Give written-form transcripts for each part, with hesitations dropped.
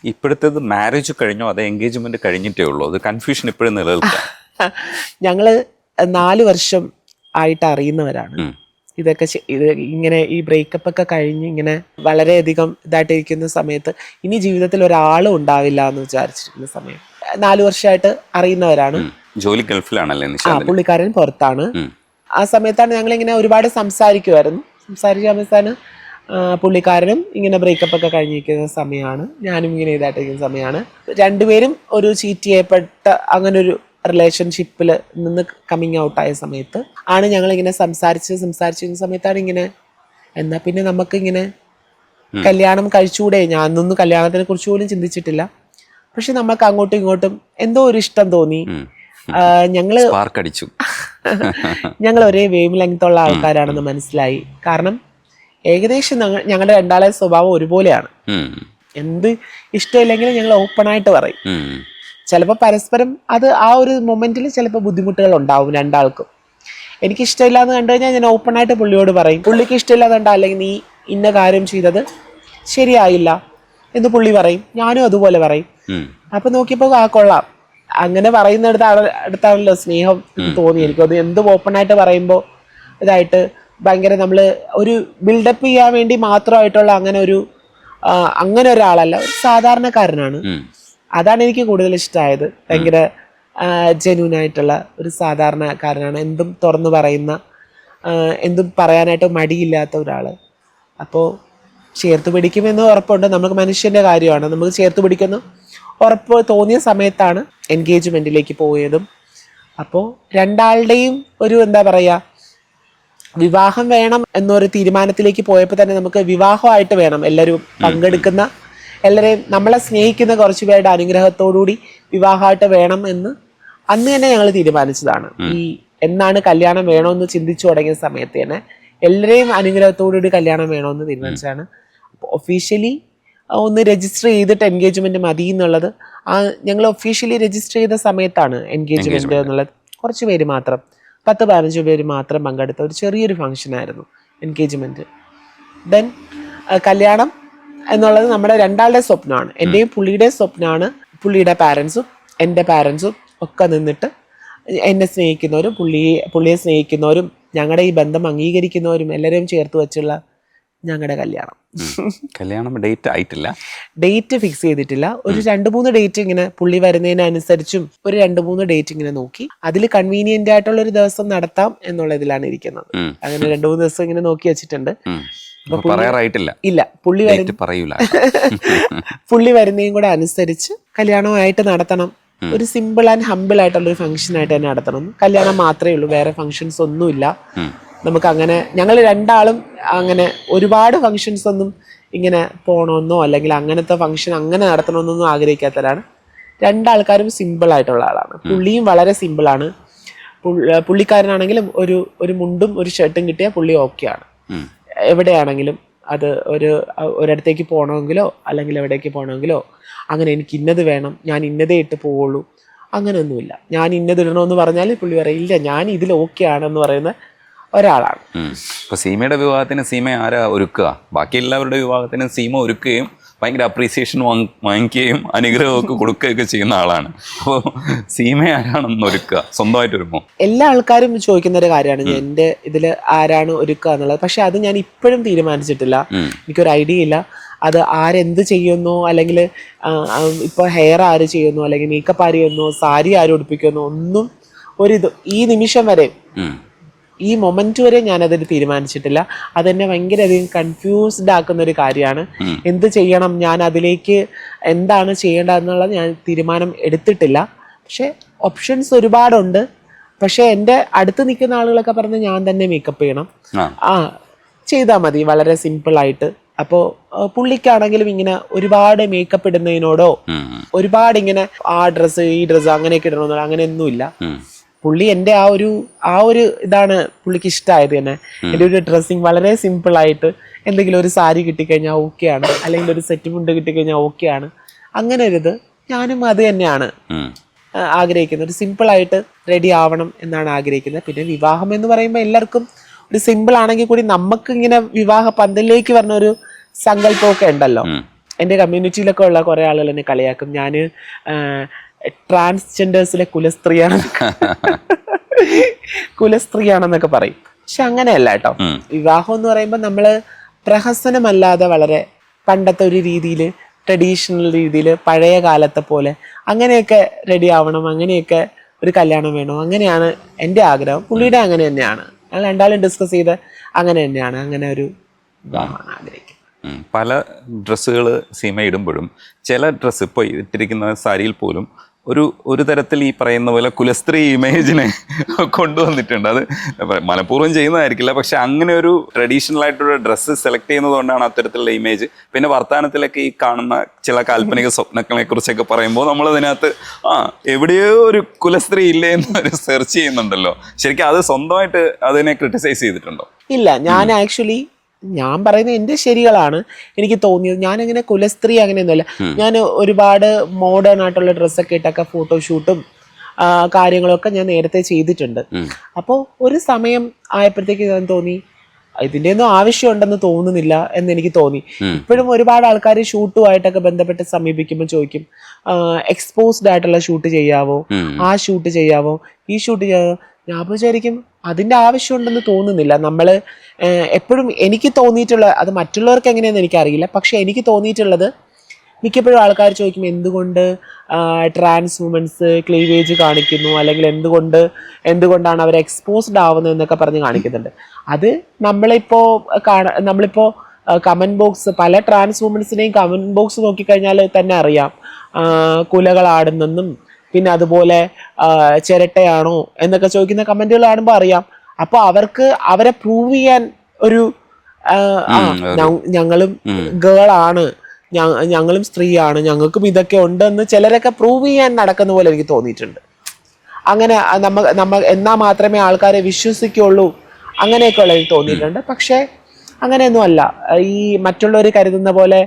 ഇപ്പോഴത്തേത് marriage കഴിഞ്ഞോ അതോ engagement കഴിഞ്ഞിട്ടേ ഉള്ളൂ? അത് കൺഫ്യൂഷൻ ഇപ്പോഴും നിലനിൽക്കാം. ഞങ്ങള് 4 വർഷം ആയിട്ട് അറിയുന്നവരാണ്. ഇതൊക്കെ ഇത് ഇങ്ങനെ ഈ ബ്രേക്കപ്പ് ഒക്കെ കഴിഞ്ഞ് ഇങ്ങനെ വളരെയധികം ഇതായിട്ടിരിക്കുന്ന സമയത്ത് ഇനി ജീവിതത്തിൽ ഒരാളും ഉണ്ടാവില്ല എന്ന് വിചാരിച്ചിരിക്കുന്ന സമയം 4 വർഷമായിട്ട് അറിയുന്നവരാണ്. ജോലി ഗൾഫിലാണല്ലേ? പുള്ളിക്കാരൻ പുറത്താണ്. ആ സമയത്താണ് ഞങ്ങളിങ്ങനെ ഒരുപാട് സംസാരിക്കുമായിരുന്നു. സംസാരിക്കാൻ പുള്ളിക്കാരനും ഇങ്ങനെ ബ്രേക്കപ്പ് ഒക്കെ കഴിഞ്ഞിരിക്കുന്ന സമയമാണ്, ഞാനും ഇങ്ങനെ ഇതായിട്ടിരിക്കുന്ന സമയമാണ്. രണ്ടുപേരും ഒരു ചീറ്റ് ചെയ്യപ്പെട്ട അങ്ങനെ ഒരു റിലേഷൻഷിപ്പിൽ നിന്ന് കമ്മിങ് ഔട്ടായ സമയത്ത് ആണ് ഞങ്ങളിങ്ങനെ സംസാരിച്ചിരുന്ന സമയത്താണ് ഇങ്ങനെ എന്നാ പിന്നെ നമുക്കിങ്ങനെ കല്യാണം കഴിച്ചുകൂടെ. ഞാനൊന്നും കല്യാണത്തിനെ കുറിച്ച് പോലും ചിന്തിച്ചിട്ടില്ല. പക്ഷെ നമുക്ക് അങ്ങോട്ടും ഇങ്ങോട്ടും എന്തോ ഒരു ഇഷ്ടം തോന്നി. ഞങ്ങൾ ഒരേ വേവ് ലെങ്ത് ഉള്ള ആൾക്കാരാണെന്ന് മനസ്സിലായി. കാരണം ഏകദേശം ഞങ്ങളുടെ രണ്ടാളെ സ്വഭാവം ഒരുപോലെയാണ്. എന്ത് ഇഷ്ടമില്ലെങ്കിലും ഞങ്ങൾ ഓപ്പണായിട്ട് പറയും. ചിലപ്പോൾ പരസ്പരം അത് ആ ഒരു മൊമെന്റിൽ ചിലപ്പോൾ ബുദ്ധിമുട്ടുകൾ ഉണ്ടാവും രണ്ടാൾക്കും. എനിക്ക് ഇഷ്ടമില്ലാന്ന് കണ്ടു കഴിഞ്ഞാൽ ഞാൻ ഓപ്പണായിട്ട് പുള്ളിയോട് പറയും. പുള്ളിക്ക് ഇഷ്ടമില്ലാതെ കണ്ടാൽ അല്ലെങ്കിൽ നീ ഇന്ന കാര്യം ചെയ്തത് ശരിയായില്ല എന്ന് പുള്ളി പറയും, ഞാനും അതുപോലെ പറയും. അപ്പൊ നോക്കിയപ്പോൾ കൊള്ളാം, അങ്ങനെ അടുത്താണല്ലോ സ്നേഹം തോന്നി എനിക്ക്. അത് എന്തും ഓപ്പണായിട്ട് പറയുമ്പോൾ ഇതായിട്ട് ഭയങ്കര നമ്മള് ഒരു ബിൽഡപ്പ് ചെയ്യാൻ വേണ്ടി മാത്രമായിട്ടുള്ള അങ്ങനെ ഒരാളല്ല, ഒരു സാധാരണക്കാരനാണ്. അതാണ് എനിക്ക് കൂടുതൽ ഇഷ്ടമായത്. ഭയങ്കര ജെന്യൂൻ ആയിട്ടുള്ള ഒരു സാധാരണക്കാരനാണ്. എന്തും തുറന്നു പറയുന്ന, എന്തും പറയാനായിട്ട് മടിയില്ലാത്ത ഒരാള്. അപ്പോൾ ചേർത്ത് പിടിക്കുമെന്ന് ഉറപ്പുണ്ട്. നമുക്ക് മനുഷ്യന്റെ കാര്യമാണ്, നമുക്ക് ചേർത്ത് പിടിക്കുന്ന ഉറപ്പ് തോന്നിയ സമയത്താണ് എൻഗേജ്മെന്റിലേക്ക് പോയതും. അപ്പോൾ രണ്ടാളുടെയും ഒരു എന്താ പറയാ, വിവാഹം വേണം എന്നൊരു തീരുമാനത്തിലേക്ക് പോയപ്പോൾ തന്നെ നമുക്ക് വിവാഹമായിട്ട് വേണം, എല്ലാവരും പങ്കെടുക്കുന്ന എല്ലാവരെയും നമ്മളെ സ്നേഹിക്കുന്ന കുറച്ചു പേരുടെ അനുഗ്രഹത്തോടുകൂടി വിവാഹമായിട്ട് വേണം എന്ന് അന്ന് തന്നെ ഞങ്ങൾ തീരുമാനിച്ചതാണ്. ഈ എന്നാണ് കല്യാണം വേണമെന്ന് ചിന്തിച്ചു തുടങ്ങിയ സമയത്ത് തന്നെ എല്ലാവരെയും അനുഗ്രഹത്തോടുകൂടി കല്യാണം വേണമെന്ന് തീരുമാനിച്ചതാണ്. ഒഫീഷ്യലി ഒന്ന് രജിസ്റ്റർ ചെയ്തിട്ട് എൻഗേജ്മെന്റ് മതി എന്നുള്ളത് ഞങ്ങൾ ഒഫീഷ്യലി രജിസ്റ്റർ ചെയ്ത സമയത്താണ് എൻഗേജ്മെന്റ് എന്നുള്ളത്. കുറച്ച് പേര് മാത്രം, 10-15 പേര് മാത്രം പങ്കെടുത്ത ഒരു ചെറിയൊരു ഫംഗ്ഷൻ ആയിരുന്നു എൻഗേജ്മെന്റ്. ദെൻ കല്യാണം എന്നുള്ളത് നമ്മുടെ രണ്ടാളുടെ സ്വപ്നമാണ്, എൻ്റെയും പുള്ളിയുടെയും സ്വപ്നമാണ്. പുള്ളിയുടെ പാരൻസും എൻ്റെ പാരൻസും ഒക്കെ നിന്നിട്ട് എന്നെ സ്നേഹിക്കുന്നവരും പുള്ളിയെ സ്നേഹിക്കുന്നവരും ഞങ്ങളുടെ ഈ ബന്ധം അംഗീകരിക്കുന്നവരും എല്ലാവരെയും ചേർത്ത് വെച്ചുള്ള ഞങ്ങളുടെ കല്യാണം ഡേറ്റ് ആയിട്ടില്ല, ഡേറ്റ് ഫിക്സ് ചെയ്തിട്ടില്ല. ഒരു 2-3 ഡേറ്റ് ഇങ്ങനെ പുള്ളി വരുന്നതിനനുസരിച്ചും ഒരു 2-3 ഡേറ്റ് ഇങ്ങനെ നോക്കി അതിൽ കൺവീനിയന്റ് ആയിട്ടുള്ള ഒരു ദിവസം നടത്താം എന്നുള്ള ഇതിലാണ് ഇരിക്കുന്നത്. അങ്ങനെ 2-3 ദിവസം ഇങ്ങനെ നോക്കി വെച്ചിട്ടുണ്ട്. ഇല്ല, പുള്ളി വരുന്നതും കൂടെ അനുസരിച്ച് കല്യാണമായിട്ട് നടത്തണം. ഒരു സിമ്പിൾ ആൻഡ് ഹമ്പിൾ ആയിട്ടുള്ള ഒരു ഫംഗ്ഷൻ ആയിട്ട് തന്നെ നടത്തണം. കല്യാണം മാത്രമേ ഉള്ളൂ, വേറെ ഫംഗ്ഷൻസ് ഒന്നുമില്ല നമുക്ക്. അങ്ങനെ ഞങ്ങൾ രണ്ടാളും അങ്ങനെ ഒരുപാട് ഫംഗ്ഷൻസ് ഒന്നും ഇങ്ങനെ പോകണമെന്നോ അല്ലെങ്കിൽ അങ്ങനത്തെ ഫംഗ്ഷൻ അങ്ങനെ നടത്തണമെന്നൊന്നും ആഗ്രഹിക്കാത്തവരാണ്. രണ്ടാൾക്കാരും സിമ്പിൾ ആയിട്ടുള്ള ആളാണ്. പുള്ളിയും വളരെ സിമ്പിളാണ്. പുള്ളിക്കാരനാണെങ്കിലും ഒരു മുണ്ടും ഒരു ഷർട്ടും കിട്ടിയാൽ പുള്ളി ഓക്കെയാണ്. എവിടെയാണെങ്കിലും അത് ഒരിടത്തേക്ക് പോകണമെങ്കിലോ അല്ലെങ്കിൽ എവിടേക്ക് പോകണമെങ്കിലോ അങ്ങനെ എനിക്ക് ഇന്നത് വേണം, ഞാൻ ഇന്നതേ ഇട്ട് പോവുള്ളൂ, അങ്ങനെയൊന്നുമില്ല. ഞാൻ ഇന്നത് ഇടണമെന്ന് പറഞ്ഞാൽ പുള്ളി പറയില്ല, ഞാൻ ഇതിൽ ഓക്കെ ആണെന്ന് പറയുന്ന ഒരാളാണ്. ഇപ്പൊ സീമയുടെ വിവാഹത്തിന് സീമ ആരാ ഒരുക്കുക? ബാക്കി എല്ലാവരുടെ വിവാഹത്തിനും സീമ ഒരുക്കുകയും ഭയങ്കര അപ്രീസിയേഷൻ വാങ്ങിക്കുകയും അനുഗ്രഹമൊക്കെ കൊടുക്കുകയൊക്കെ ചെയ്യുന്ന ആളാണ്. അപ്പോൾ സീമ ആരാണെന്ന് ഒരുക്കുക? സ്വന്തമായിട്ട് ഒരുമോ? എല്ലാ ആൾക്കാരും ചോദിക്കുന്ന ഒരു കാര്യമാണ് എൻ്റെ ഇതിൽ ആരാണ് ഒരുക്കുക എന്നുള്ളത്. പക്ഷെ അത് ഞാൻ ഇപ്പോഴും തീരുമാനിച്ചിട്ടില്ല, എനിക്കൊരു ഐഡിയ ഇല്ല. അത് ആരെന്ത് ചെയ്യുന്നോ അല്ലെങ്കിൽ ഇപ്പോൾ ഹെയർ ആര് ചെയ്യുന്നോ അല്ലെങ്കിൽ മേക്കപ്പ് ആര് ചെയ്യുന്നോ സാരി ആര് ഉടുപ്പിക്കുന്നോ ഒന്നും ഈ നിമിഷം വരെ ഈ മൊമെന്റ് വരെ ഞാനതിന് തീരുമാനിച്ചിട്ടില്ല. അതെന്നെ ഭയങ്കരധികം കൺഫ്യൂസ്ഡ് ആക്കുന്ന ഒരു കാര്യമാണ്. എന്ത് ചെയ്യണം, ഞാൻ അതിലേക്ക് എന്താണ് ചെയ്യേണ്ടതെന്നുള്ള ഞാൻ തീരുമാനം എടുത്തിട്ടില്ല. പക്ഷെ ഓപ്ഷൻസ് ഒരുപാടുണ്ട്. പക്ഷെ എൻ്റെ അടുത്ത് നിൽക്കുന്ന ആളുകളൊക്കെ പറഞ്ഞ് ഞാൻ തന്നെ മേക്കപ്പ് ചെയ്യണം, ചെയ്താൽ മതി വളരെ സിമ്പിളായിട്ട്. അപ്പോൾ പുള്ളിക്കാണെങ്കിലും ഇങ്ങനെ ഒരുപാട് മേക്കപ്പ് ഇടുന്നതിനോടോ ഒരുപാട് ഇങ്ങനെ ആ ഡ്രസ്സ് ഈ ഡ്രസ്സ് അങ്ങനെയൊക്കെ ഇടണമെന്നോ അങ്ങനെയൊന്നുമില്ല. പുള്ളി എൻ്റെ ആ ഒരു ഇതാണ് പുള്ളിക്ക് ഇഷ്ടമായത് തന്നെ. എൻ്റെ ഒരു ഡ്രസ്സിങ് വളരെ സിമ്പിളായിട്ട് എന്തെങ്കിലും ഒരു സാരി കിട്ടിക്കഴിഞ്ഞാൽ ഓക്കെയാണ്, അല്ലെങ്കിൽ ഒരു സെറ്റ് മുണ്ട് കിട്ടിക്കഴിഞ്ഞാൽ ഓക്കെയാണ്. അങ്ങനെ ഒരിത് ഞാനും അത് തന്നെയാണ് ആഗ്രഹിക്കുന്നത്. ഒരു സിമ്പിളായിട്ട് റെഡി ആവണം എന്നാണ് ആഗ്രഹിക്കുന്നത്. പിന്നെ വിവാഹം എന്ന് പറയുമ്പോൾ എല്ലാവർക്കും ഒരു സിമ്പിൾ ആണെങ്കിൽ കൂടി നമുക്ക് ഇങ്ങനെ വിവാഹ പന്തലിലേക്ക് പറഞ്ഞ ഒരു സങ്കല്പമൊക്കെ ഉണ്ടല്ലോ. എൻ്റെ കമ്മ്യൂണിറ്റിയിലൊക്കെ ഉള്ള കുറേ ആളുകൾ എന്നെ കളിയാക്കും. ഞാൻ ട്രാൻസ്ജെൻഡേഴ്സിലെ കുലസ്ത്രീയാണെന്നൊക്കെ പറയും. പക്ഷെ അങ്ങനെയല്ല കേട്ടോ. വിവാഹം എന്ന് പറയുമ്പോൾ നമ്മൾ പ്രഹസനമല്ലാതെ വളരെ പണ്ടത്തെ ഒരു രീതിയിൽ, ട്രഡീഷണൽ രീതിയിൽ, പഴയ കാലത്തെ പോലെ അങ്ങനെയൊക്കെ റെഡി ആവണം, അങ്ങനെയൊക്കെ ഒരു കല്യാണം വേണം, അങ്ങനെയാണ് എൻ്റെ ആഗ്രഹം. പുള്ളിയുടെ അങ്ങനെ തന്നെയാണ്. ഞങ്ങൾ രണ്ടാളും ഡിസ്കസ് ചെയ്ത് അങ്ങനെ തന്നെയാണ്, അങ്ങനെ ഒരു വിവാഹമാണ് ആഗ്രഹിക്കുന്നത്. പല ഡ്രസ്സുകൾ സീമ ഇടുമ്പോഴും ചില ഡ്രസ്സ് ഇപ്പോൾ ഇട്ടിരിക്കുന്ന സാരിയിൽ പോലും ഒരു തരത്തിൽ ഈ പറയുന്ന പോലെ കുലസ്ത്രീ ഇമേജിനെ കൊണ്ടുവന്നിട്ടുണ്ട്. അത് മനഃപൂർവ്വം ചെയ്യുന്നതായിരിക്കില്ല, പക്ഷെ അങ്ങനെ ഒരു ട്രഡീഷണൽ ആയിട്ടൊരു ഡ്രസ്സ് സെലക്ട് ചെയ്യുന്നത് കൊണ്ടാണ് അത്തരത്തിലുള്ള ഇമേജ്. പിന്നെ വർത്തമാനത്തിലൊക്കെ ഈ കാണുന്ന ചില കാൽപ്പനിക സ്വപ്നങ്ങളെ കുറിച്ചൊക്കെ പറയുമ്പോൾ നമ്മൾ അതിനകത്ത് എവിടെയോ ഒരു കുലസ്ത്രീ ഇല്ലേ എന്നൊരു സെർച്ച് ചെയ്യുന്നുണ്ടല്ലോ. ശരിക്കും അത് സ്വന്തമായിട്ട് അതിനെ ക്രിട്ടിസൈസ് ചെയ്തിട്ടുണ്ടോ? ഇല്ല, ഞാൻ ആക്ച്വലി ഞാൻ പറയുന്നത് എൻ്റെ ശരികളാണ് എനിക്ക് തോന്നിയത്. ഞാനങ്ങനെ കുലസ്ത്രീ അങ്ങനെയൊന്നുമല്ല. ഞാൻ ഒരുപാട് മോഡേൺ ആയിട്ടുള്ള ഡ്രസ്സൊക്കെ ഇട്ടൊക്കെ ഫോട്ടോഷൂട്ടും കാര്യങ്ങളൊക്കെ ഞാൻ നേരത്തെ ചെയ്തിട്ടുണ്ട്. അപ്പോൾ ഒരു സമയം ആയപ്പോഴത്തേക്ക് ഞാൻ തോന്നി ഇതിൻ്റെ ഒന്നും ആവശ്യമുണ്ടെന്ന് തോന്നുന്നില്ല എന്നെനിക്ക് തോന്നി. ഇപ്പോഴും ഒരുപാട് ആൾക്കാർ ഷൂട്ടുമായിട്ടൊക്കെ ബന്ധപ്പെട്ട് സമീപിക്കുമ്പോൾ ചോദിക്കും, എക്സ്പോസ്ഡ് ആയിട്ടുള്ള ഷൂട്ട് ചെയ്യാവോ, ആ ഷൂട്ട് ചെയ്യാവോ, ഈ ഷൂട്ട് ചെയ്യാവോ. ഞാൻ വിചാരിക്കും അതിൻ്റെ ആവശ്യമുണ്ടെന്ന് തോന്നുന്നില്ല. നമ്മൾ എപ്പോഴും എനിക്ക് തോന്നിയിട്ടുള്ള, അത് മറ്റുള്ളവർക്ക് എങ്ങനെയാണെന്ന് എനിക്കറിയില്ല, പക്ഷെ എനിക്ക് തോന്നിയിട്ടുള്ളത് മിക്കപ്പോഴും ആൾക്കാർ ചോദിക്കും എന്തുകൊണ്ട് ട്രാൻസ് വുമൻസ് ക്ലീവേജ് കാണിക്കുന്നു, അല്ലെങ്കിൽ എന്തുകൊണ്ടാണ് അവർ എക്സ്പോസ്ഡ് ആവുന്നത് എന്നൊക്കെ പറഞ്ഞ് കാണിക്കുന്നുണ്ട്. അത് നമ്മളിപ്പോൾ കമൻറ്റ് ബോക്സ്, പല ട്രാൻസ് വുമൻസിനെയും കമൻറ്റ് ബോക്സ് നോക്കിക്കഴിഞ്ഞാൽ തന്നെ അറിയാം കുലകളാടുന്നെന്നും പിന്നെ അതുപോലെ ചിരട്ടയാണോ എന്നൊക്കെ ചോദിക്കുന്ന കമൻറ്റുകൾ കാണുമ്പോൾ അറിയാം. അപ്പോൾ അവരെ പ്രൂവ് ചെയ്യാൻ ഒരു ഞങ്ങളും ഗേളാണ്, ഞങ്ങളും സ്ത്രീയാണ്, ഞങ്ങൾക്കും ഇതൊക്കെ ഉണ്ടെന്ന് ചിലരൊക്കെ പ്രൂവ് ചെയ്യാൻ നടക്കുന്ന പോലെ എനിക്ക് തോന്നിയിട്ടുണ്ട്. അങ്ങനെ നമ്മ എന്നാൽ മാത്രമേ ആൾക്കാരെ വിശ്വസിക്കുള്ളൂ അങ്ങനെയൊക്കെ ഉള്ളത് തോന്നിയിട്ടുണ്ട്. പക്ഷേ അങ്ങനെയൊന്നും അല്ല. ഈ മറ്റുള്ളവർ കരുതുന്ന പോലെ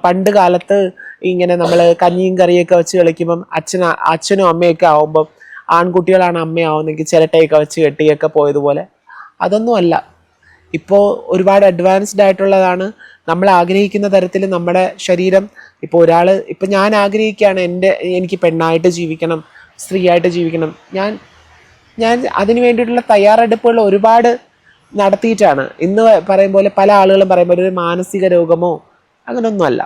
പണ്ട് കാലത്ത് ഇങ്ങനെ നമ്മൾ കഞ്ഞിയും കറിയൊക്കെ വെച്ച് കളിക്കുമ്പം അച്ഛനും അമ്മയൊക്കെ ആവുമ്പം ആൺകുട്ടികളാണ് അമ്മയാവുന്നെങ്കിൽ ചിരട്ടയൊക്കെ വെച്ച് കെട്ടിയൊക്കെ പോയതുപോലെ അതൊന്നും അല്ല. ഇപ്പോൾ ഒരുപാട് അഡ്വാൻസ്ഡ് ആയിട്ടുള്ളതാണ്. നമ്മൾ ആഗ്രഹിക്കുന്ന തരത്തിൽ നമ്മുടെ ശരീരം, ഇപ്പോൾ ഞാൻ ആഗ്രഹിക്കുകയാണ് എനിക്ക് പെണ്ണായിട്ട് ജീവിക്കണം, സ്ത്രീയായിട്ട് ജീവിക്കണം. ഞാൻ അതിന് വേണ്ടിയിട്ടുള്ള തയ്യാറെടുപ്പുകൾ ഒരുപാട് നടത്തിയിട്ടാണ്. ഇന്ന് പറയും പോലെ പല ആളുകളും പറയുമ്പോൾ ഒരു മാനസിക രോഗമോ അങ്ങനെയൊന്നുമല്ല.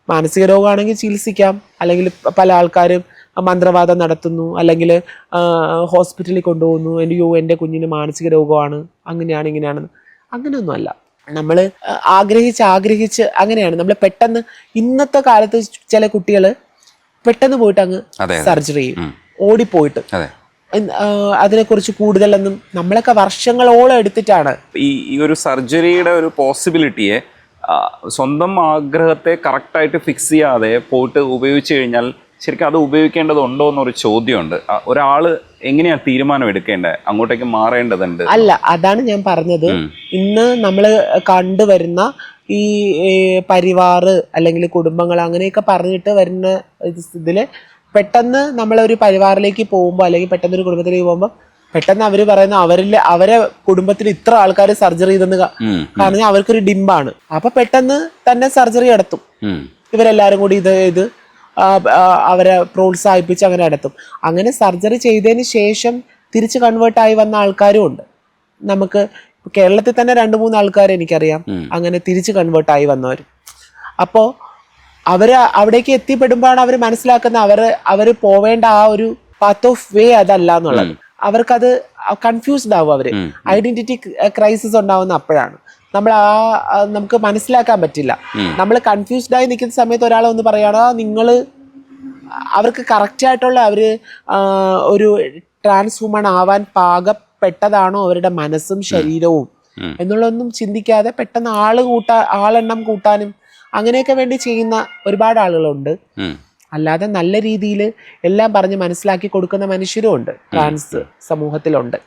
മാനസിക രോഗമാണെങ്കിൽ ചികിത്സിക്കാം, അല്ലെങ്കിൽ പല ആൾക്കാരും മന്ത്രവാദം നടത്തുന്നു, അല്ലെങ്കിൽ ഹോസ്പിറ്റലിൽ കൊണ്ടുപോകുന്നു, എൻ്റെ കുഞ്ഞിന് മാനസിക രോഗമാണ്, അങ്ങനെയാണ് ഇങ്ങനെയാണെന്ന്. അങ്ങനെയൊന്നുമല്ല. നമ്മൾ ആഗ്രഹിച്ച് അങ്ങനെയാണ്. നമ്മൾ പെട്ടെന്ന് ഇന്നത്തെ കാലത്ത് ചില കുട്ടികൾ പെട്ടെന്ന് പോയിട്ട് അങ്ങ് സർജറി ചെയ്യും, ഓടിപ്പോയിട്ട്. അതിനെക്കുറിച്ച് കൂടുതലൊന്നും നമ്മളൊക്കെ വർഷങ്ങളോളം എടുത്തിട്ടാണ് ഈ ഒരു സർജറിയുടെ ഒരു പോസിബിലിറ്റിയെ സ്വന്തം ആഗ്രഹത്തെ കറക്റ്റായിട്ട് ഫിക്സ് ചെയ്യാതെ പോയിട്ട് ഉപയോഗിച്ച് കഴിഞ്ഞാൽ ശരിക്കും അത് ഉപയോഗിക്കേണ്ടതുണ്ടോ എന്നൊരു ചോദ്യമുണ്ട്. ഒരാൾ എങ്ങനെയാണ് തീരുമാനം എടുക്കേണ്ടത്, അങ്ങോട്ടേക്ക് മാറേണ്ടതുണ്ട്? അല്ല, അതാണ് ഞാൻ പറഞ്ഞത്. ഇന്ന് നമ്മൾ കണ്ടുവരുന്ന ഈ പരിവാർ അല്ലെങ്കിൽ കുടുംബങ്ങൾ അങ്ങനെയൊക്കെ പറഞ്ഞിട്ട് വരുന്ന ഇതിൽ പെട്ടെന്ന് നമ്മളൊരു പരിവാറിലേക്ക് പോകുമ്പോൾ, അല്ലെങ്കിൽ പെട്ടെന്ന് ഒരു കുടുംബത്തിലേക്ക് പോകുമ്പോൾ പെട്ടെന്ന് അവർ പറയുന്ന അവരെ കുടുംബത്തിൽ ഇത്ര ആൾക്കാർ സർജറി ചെയ്തെന്ന് പറഞ്ഞാൽ അവർക്കൊരു ഡിമ്പാണ്. അപ്പൊ പെട്ടെന്ന് തന്നെ സർജറി നടത്തും. ഇവരെല്ലാരും കൂടി ഇത് അവരെ പ്രോത്സാഹിപ്പിച്ച് അങ്ങനെ നടത്തും. അങ്ങനെ സർജറി ചെയ്തതിന് ശേഷം തിരിച്ച് കൺവേർട്ടായി വന്ന ആൾക്കാരും ഉണ്ട്. നമുക്ക് കേരളത്തിൽ തന്നെ 2-3 ആൾക്കാരെ എനിക്കറിയാം അങ്ങനെ തിരിച്ച് കൺവേർട്ടായി വന്നവർ. അപ്പോൾ അവിടേക്ക് എത്തിപ്പെടുമ്പോഴാണ് അവർ മനസ്സിലാക്കുന്ന അവർ പോവേണ്ട ആ ഒരു പാത്ത് ഓഫ് വേ അതല്ല എന്നുള്ളത്. അവർക്കത് കൺഫ്യൂസ്ഡ് ആവും. അവര് ഐഡന്റിറ്റി ക്രൈസിസ് ഉണ്ടാവുന്ന അപ്പോഴാണ്. നമുക്ക് മനസ്സിലാക്കാൻ പറ്റില്ല. നമ്മൾ കൺഫ്യൂസ്ഡ് ആയി നിൽക്കുന്ന സമയത്ത് ഒരാളെ ഒന്ന് പറയണോ അവർക്ക് കറക്റ്റായിട്ടുള്ള ഒരു ട്രാൻസ് വുമൺ ആവാൻ പാകപ്പെട്ടതാണോ അവരുടെ മനസ്സും ശരീരവും എന്നുള്ളതൊന്നും ചിന്തിക്കാതെ പെട്ടെന്ന് ആളെണ്ണം കൂട്ടാനും അങ്ങനെയൊക്കെ വേണ്ടി ചെയ്യുന്ന ഒരുപാട് ആളുകളുണ്ട്. അല്ലാതെ നല്ല രീതിയിൽ എല്ലാം പറഞ്ഞ് മനസ്സിലാക്കി കൊടുക്കുന്ന മനുഷ്യരും ഉണ്ട്, ട്രാൻസ് സമൂഹത്തിലുണ്ട്.